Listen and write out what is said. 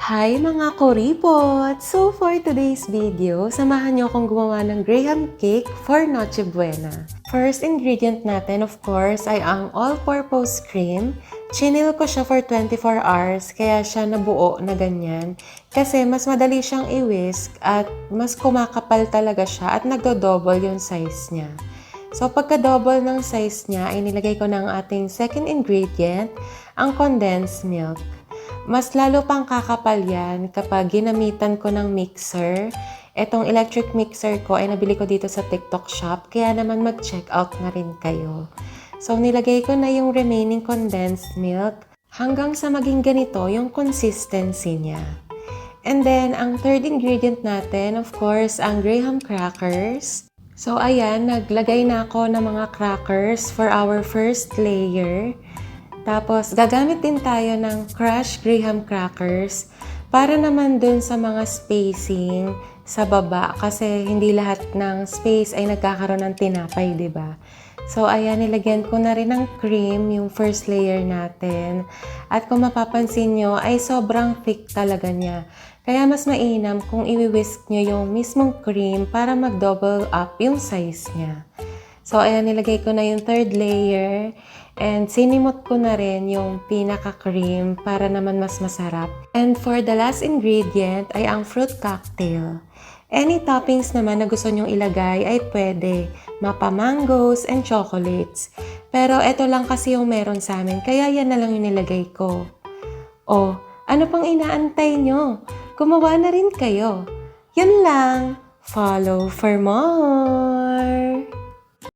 Hi mga kuripot! So for today's video, samahan niyo akong gumawa ng graham cake for Noche Buena. First ingredient natin of course ay ang all-purpose cream. Chinil ko siya for 24 hours kaya siya nabuo na ganyan. Kasi mas madali siyang i-whisk at mas kumakapal talaga siya at nagdo-double yung size niya. So pagka-double ng size niya ay nilagay ko ng ating second ingredient, ang condensed milk. Mas lalo pang kakapal yan kapag ginamitan ko ng mixer. Etong electric mixer ko ay nabili ko dito sa TikTok shop, kaya naman mag-check out na rin kayo. So nilagay ko na yung remaining condensed milk hanggang sa maging ganito yung consistency niya. And then, ang third ingredient natin, of course, ang graham crackers. So ayan, naglagay na ako ng mga crackers for our first layer. Tapos, gagamit din tayo ng crushed graham crackers para naman dun sa mga spacing sa baba kasi hindi lahat ng space ay nagkakaroon ng tinapay, di ba? So, ayan, nilagyan ko na rin ng cream yung first layer natin. At kung mapapansin nyo, ay sobrang thick talaga niya. Kaya mas mainam kung i-whisk nyo yung mismong cream para mag-double up yung size niya. So, ayan, nilagay ko na yung third layer. And sinimot ko na rin yung pinaka-cream para naman mas masarap. And for the last ingredient ay ang fruit cocktail. Any toppings naman na gusto nyong ilagay ay pwede. Mapa mangoes and chocolates. Pero ito lang kasi yung meron sa amin, kaya yan na lang yung nilagay ko. Oh, ano pang inaantay nyo? Gumawa na rin kayo. Yun lang. Follow for more!